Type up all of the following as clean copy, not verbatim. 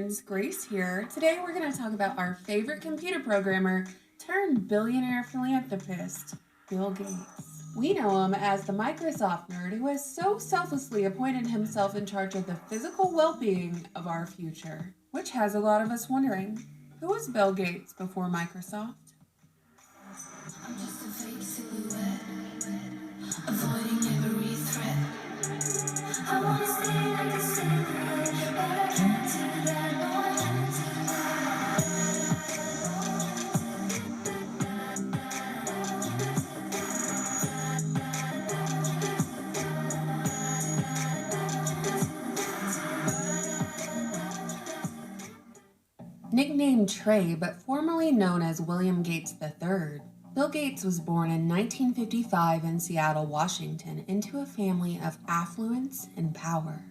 friends, Grace here. Today we're going to talk about our favorite computer programmer turned billionaire philanthropist, Bill Gates. We know him as the Microsoft nerd who has so selflessly appointed himself in charge of the physical well-being of our future, which has a lot of us wondering, who was Bill Gates before Microsoft? I'm just a fake silhouette, avoiding every threat. I wanna stay like a silhouette, but I can't do that, no I can't do Nicknamed Trey, but formerly known as William Gates III, Bill Gates was born in 1955 in Seattle, Washington, into a family of affluence and power.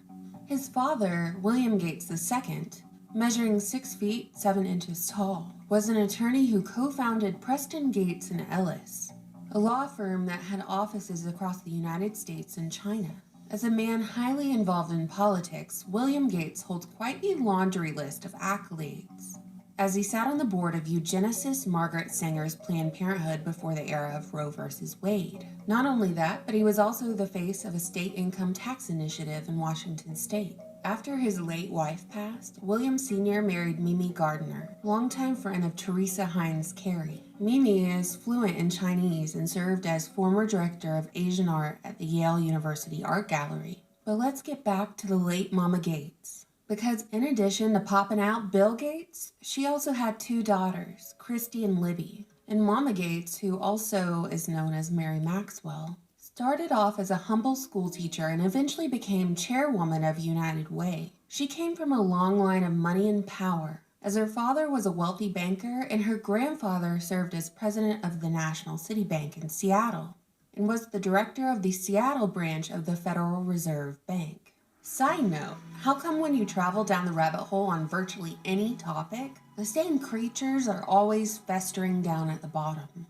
His father, William Gates II, measuring 6 feet 7 inches tall, was an attorney who co-founded Preston Gates and Ellis, a law firm that had offices across the United States and China. As a man highly involved in politics, William Gates holds quite a laundry list of accolades, as he sat on the board of eugenicist Margaret Sanger's Planned Parenthood before the era of Roe v. Wade. Not only that, but he was also the face of a state income tax initiative in Washington state. After his late wife passed, William Sr. married Mimi Gardner, longtime friend of Teresa Heinz Kerry. Mimi is fluent in Chinese and served as former director of Asian art at the Yale University Art Gallery. But let's get back to the late Mama Gates, because in addition to popping out Bill Gates, she also had 2 daughters, Christy and Libby. And Mama Gates, who also is known as Mary Maxwell, started off as a humble school teacher and eventually became chairwoman of United Way. She came from a long line of money and power, as her father was a wealthy banker and her grandfather served as president of the National City Bank in Seattle and was the director of the Seattle branch of the Federal Reserve Bank. Side note, how come when you travel down the rabbit hole on virtually any topic, the same creatures are always festering down at the bottom?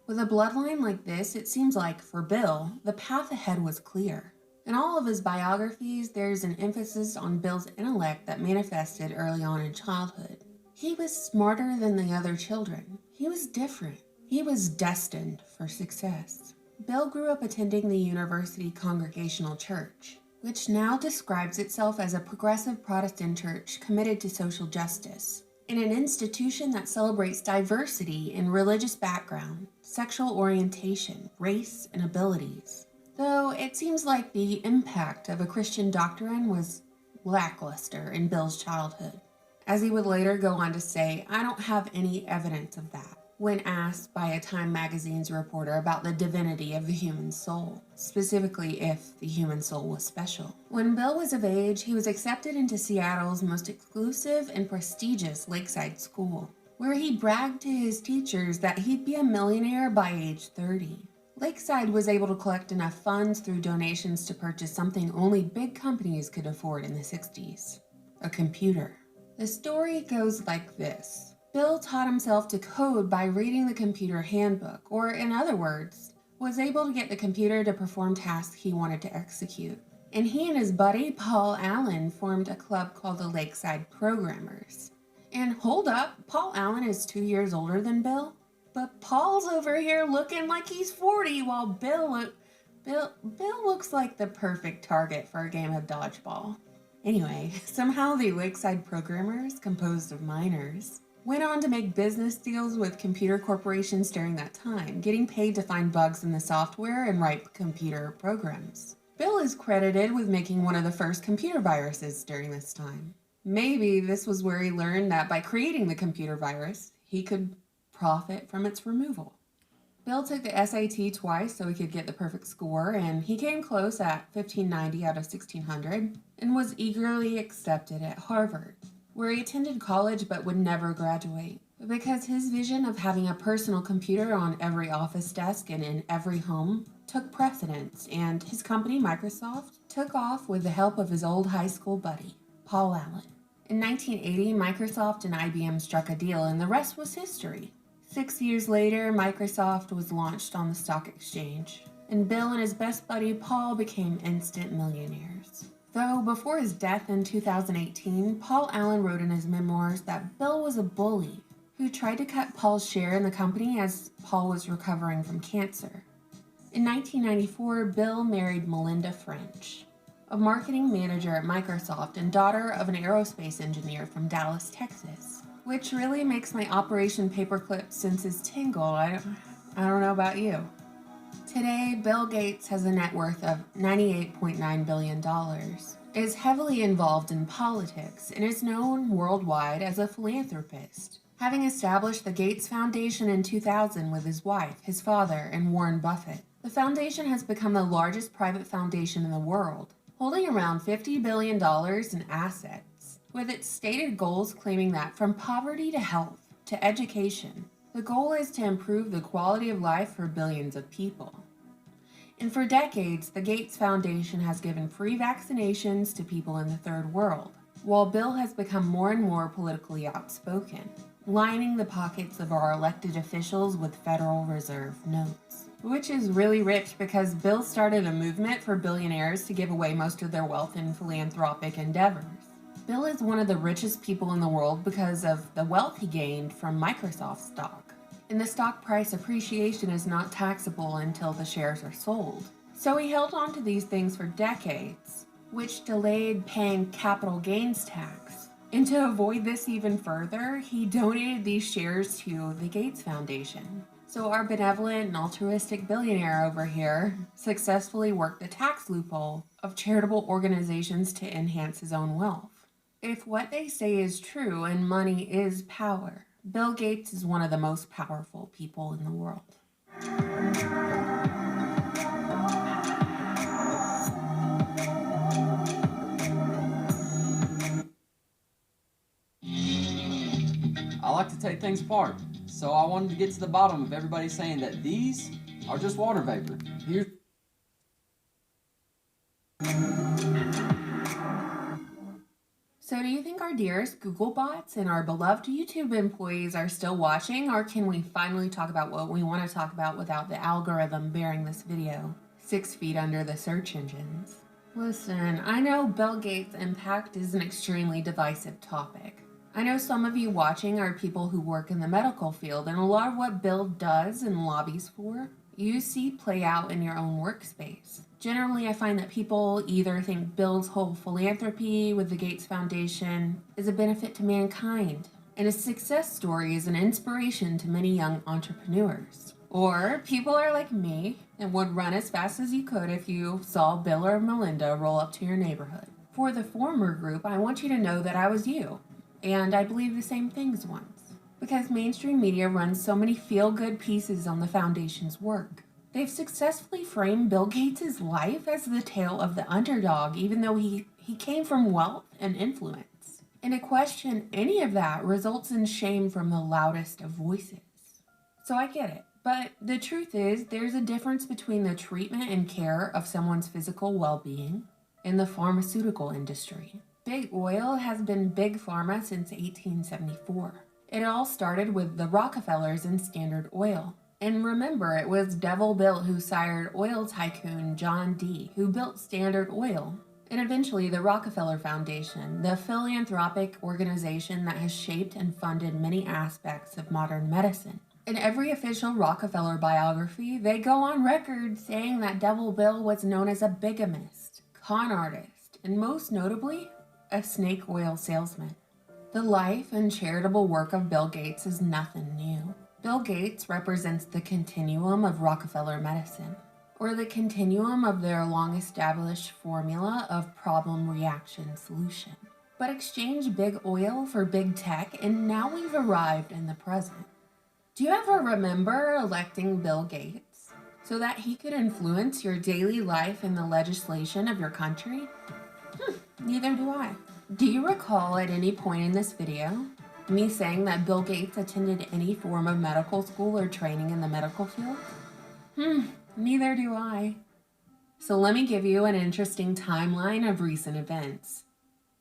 With a bloodline like this, it seems like, for Bill, the path ahead was clear. In all of his biographies, there's an emphasis on Bill's intellect that manifested early on in childhood. He was smarter than the other children. He was different. He was destined for success. Bill grew up attending the University Congregational Church, which now describes itself as a progressive Protestant church committed to social justice, in an institution that celebrates diversity in religious background, sexual orientation, race, and abilities. Though it seems like the impact of a Christian doctrine was lackluster in Bill's childhood. As he would later go on to say, "I don't have any evidence of that," when asked by a Time magazine's reporter about the divinity of the human soul, specifically if the human soul was special. When Bill was of age, he was accepted into Seattle's most exclusive and prestigious Lakeside School, where he bragged to his teachers that he'd be a millionaire by age 30. Lakeside was able to collect enough funds through donations to purchase something only big companies could afford in the 60s, a computer. The story goes like this. Bill taught himself to code by reading the computer handbook, or in other words, was able to get the computer to perform tasks he wanted to execute. And he and his buddy, Paul Allen, formed a club called the Lakeside Programmers. And hold up, Paul Allen is 2 years older than Bill, but Paul's over here looking like he's 40, while Bill looks like the perfect target for a game of dodgeball. Anyway, somehow the Lakeside Programmers, composed of minors, went on to make business deals with computer corporations during that time, getting paid to find bugs in the software and write computer programs. Bill is credited with making one of the first computer viruses during this time. Maybe this was where he learned that by creating the computer virus, he could profit from its removal. Bill took the SAT twice so he could get the perfect score, and he came close at 1590 out of 1600 and was eagerly accepted at Harvard, where he attended college but would never graduate, because his vision of having a personal computer on every office desk and in every home took precedence, and his company, Microsoft, took off with the help of his old high school buddy, Paul Allen. In 1980, Microsoft and IBM struck a deal, and the rest was history. 6 years later, Microsoft was launched on the stock exchange, and Bill and his best buddy Paul became instant millionaires. Though before his death in 2018, Paul Allen wrote in his memoirs that Bill was a bully who tried to cut Paul's share in the company as Paul was recovering from cancer. In 1994, Bill married Melinda French, a marketing manager at Microsoft and daughter of an aerospace engineer from Dallas, Texas, which really makes my Operation Paperclip senses tingle. I don't know about you. Today, Bill Gates has a net worth of $98.9 billion, is heavily involved in politics, and is known worldwide as a philanthropist, having established the Gates Foundation in 2000 with his wife, his father, and Warren Buffett. The foundation has become the largest private foundation in the world, holding around $50 billion in assets, with its stated goals claiming that from poverty to health to education, the goal is to improve the quality of life for billions of people. And for decades, the Gates Foundation has given free vaccinations to people in the third world, while Bill has become more and more politically outspoken, lining the pockets of our elected officials with Federal Reserve notes. Which is really rich because Bill started a movement for billionaires to give away most of their wealth in philanthropic endeavors. Bill is one of the richest people in the world because of the wealth he gained from Microsoft stock. And the stock price appreciation is not taxable until the shares are sold. So he held on to these things for decades, which delayed paying capital gains tax. And to avoid this even further, he donated these shares to the Gates Foundation. So our benevolent and altruistic billionaire over here successfully worked the tax loophole of charitable organizations to enhance his own wealth. If what they say is true and money is power, Bill Gates is one of the most powerful people in the world. I like to take things apart, so I wanted to get to the bottom of everybody saying that these are just water vapor. Here's So do you think our dearest Google bots and our beloved YouTube employees are still watching, or can we finally talk about what we want to talk about without the algorithm bearing this video 6 feet under the search engines? Listen, I know Bill Gates' impact is an extremely divisive topic. I know some of you watching are people who work in the medical field, and a lot of what Bill does and lobbies for, you see play out in your own workspace. Generally, I find that people either think Bill's whole philanthropy with the Gates Foundation is a benefit to mankind, and his success story is an inspiration to many young entrepreneurs. Or people are like me and would run as fast as you could if you saw Bill or Melinda roll up to your neighborhood. For the former group, I want you to know that I was you, and I believe the same things once. Because mainstream media runs so many feel-good pieces on the Foundation's work. They've successfully framed Bill Gates' life as the tale of the underdog, even though he came from wealth and influence. And to question any of that results in shame from the loudest of voices. So I get it, but the truth is there's a difference between the treatment and care of someone's physical well-being and the pharmaceutical industry. Big oil has been big pharma since 1874. It all started with the Rockefellers and Standard Oil. And remember, it was Devil Bill who sired oil tycoon John D., who built Standard Oil. And eventually the Rockefeller Foundation, the philanthropic organization that has shaped and funded many aspects of modern medicine. In every official Rockefeller biography, they go on record saying that Devil Bill was known as a bigamist, con artist, and most notably, a snake oil salesman. The life and charitable work of Bill Gates is nothing new. Bill Gates represents the continuum of Rockefeller medicine, or the continuum of their long-established formula of problem-reaction-solution. But exchange big oil for big tech, and now we've arrived in the present. Do you ever remember electing Bill Gates so that he could influence your daily life and the legislation of your country? Neither do I. Do you recall at any point in this video me saying that Bill Gates attended any form of medical school or training in the medical field? Neither do I. So let me give you an interesting timeline of recent events.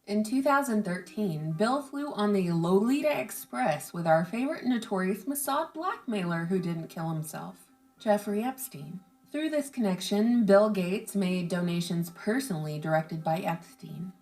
In 2013, Bill flew on the Lolita Express with our favorite notorious Mossad blackmailer who didn't kill himself, Jeffrey Epstein. Through this connection, Bill Gates made donations personally directed by Epstein.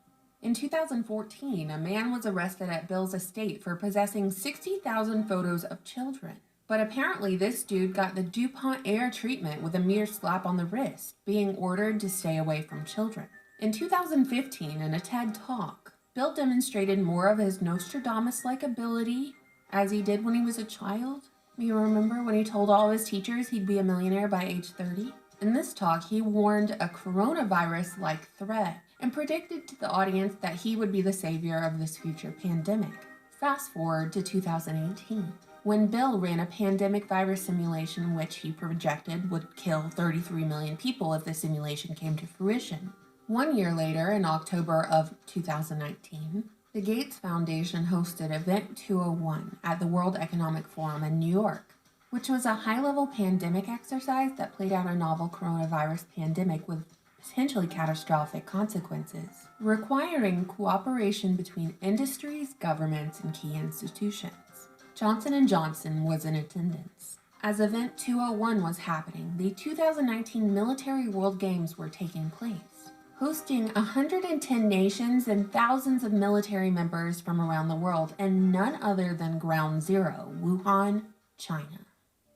In 2014, a man was arrested at Bill's estate for possessing 60,000 photos of children. But apparently this dude got the DuPont Air treatment with a mere slap on the wrist, being ordered to stay away from children. In 2015, in a TED Talk, Bill demonstrated more of his Nostradamus-like ability as he did when he was a child. You remember when he told all of his teachers he'd be a millionaire by age 30? In this talk, he warned a coronavirus-like threat and predicted to the audience that he would be the savior of this future pandemic. Fast forward to 2018, when Bill ran a pandemic virus simulation which he projected would kill 33 million people if the simulation came to fruition. 1 year later, in October of 2019, the Gates Foundation hosted Event 201 at the World Economic Forum in New York, which was a high-level pandemic exercise that played out a novel coronavirus pandemic with potentially catastrophic consequences, requiring cooperation between industries, governments, and key institutions. Johnson & Johnson was in attendance. As Event 201 was happening, the 2019 Military World Games were taking place, hosting 110 nations and thousands of military members from around the world, and none other than Ground Zero, Wuhan, China.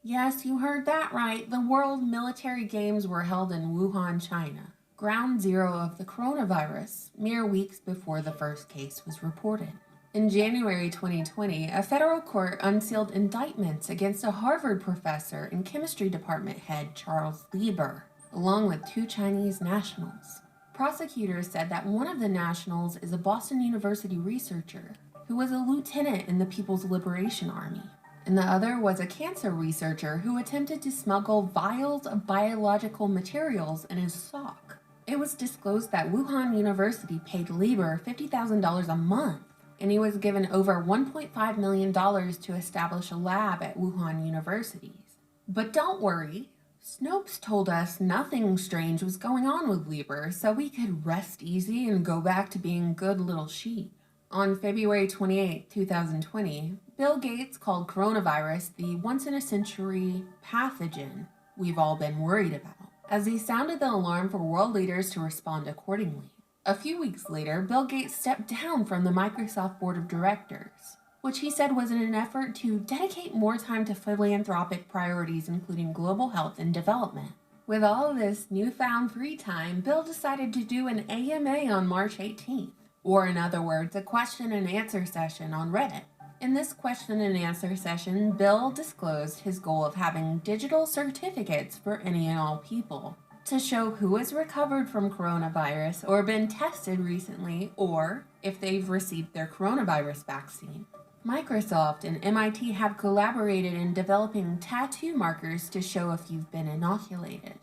Yes, you heard that right. The World Military Games were held in Wuhan, China, ground zero of the coronavirus, mere weeks before the first case was reported. In January 2020, a federal court unsealed indictments against a Harvard professor and chemistry department head, Charles Lieber, along with 2 Chinese nationals. Prosecutors said that one of the nationals is a Boston University researcher who was a lieutenant in the People's Liberation Army, and the other was a cancer researcher who attempted to smuggle vials of biological materials in his sock. It was disclosed that Wuhan University paid Lieber $50,000 a month, and he was given over $1.5 million to establish a lab at Wuhan University. But don't worry, Snopes told us nothing strange was going on with Lieber, so we could rest easy and go back to being good little sheep. On February 28, 2020, Bill Gates called coronavirus the once-in-a-century pathogen we've all been worried about, as he sounded the alarm for world leaders to respond accordingly. A few weeks later, Bill Gates stepped down from the Microsoft Board of Directors, which he said was in an effort to dedicate more time to philanthropic priorities, including global health and development. With all of this newfound free time, Bill decided to do an AMA on March 18th, or in other words, a question and answer session on Reddit. In this question and answer session, Bill disclosed his goal of having digital certificates for any and all people to show who has recovered from coronavirus or been tested recently, or if they've received their coronavirus vaccine. Microsoft and MIT have collaborated in developing tattoo markers to show if you've been inoculated.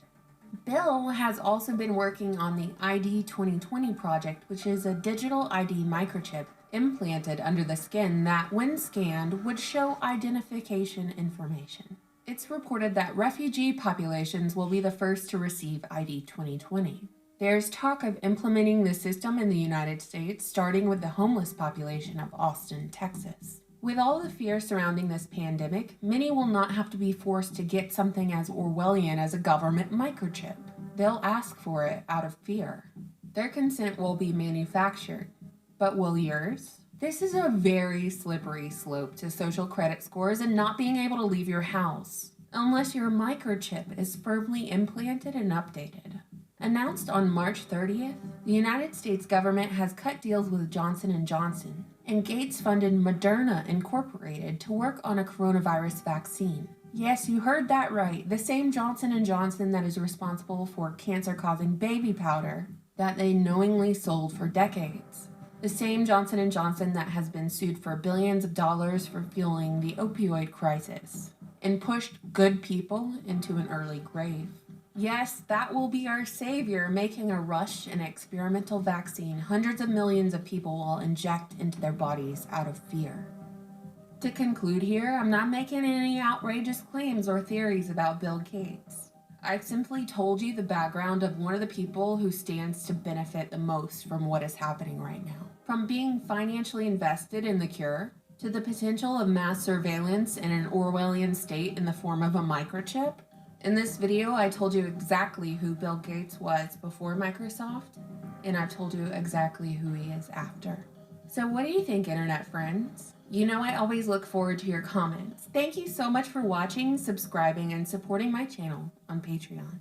Bill has also been working on the ID 2020 project, which is a digital ID microchip implanted under the skin that, when scanned, would show identification information. It's reported that refugee populations will be the first to receive ID 2020. There's talk of implementing the system in the United States, starting with the homeless population of Austin, Texas. With all the fear surrounding this pandemic, many will not have to be forced to get something as Orwellian as a government microchip. They'll ask for it out of fear. Their consent will be manufactured. But will yours? This is a very slippery slope to social credit scores and not being able to leave your house, unless your microchip is firmly implanted and updated. Announced on March 30th, the United States government has cut deals with Johnson & Johnson, and Gates funded Moderna Incorporated to work on a coronavirus vaccine. Yes, you heard that right, the same Johnson & Johnson that is responsible for cancer-causing baby powder that they knowingly sold for decades. The same Johnson & Johnson that has been sued for billions of dollars for fueling the opioid crisis and pushed good people into an early grave. Yes, that will be our savior, making a rush and experimental vaccine hundreds of millions of people will inject into their bodies out of fear. To conclude here, I'm not making any outrageous claims or theories about Bill Gates. I've simply told you the background of one of the people who stands to benefit the most from what is happening right now. From being financially invested in the cure, to the potential of mass surveillance in an Orwellian state in the form of a microchip, In this video, I told you exactly who Bill Gates was before Microsoft, and I've told you exactly who he is after. So what do you think, internet friends? You know I always look forward to your comments. Thank you so much for watching, subscribing, and supporting my channel on Patreon.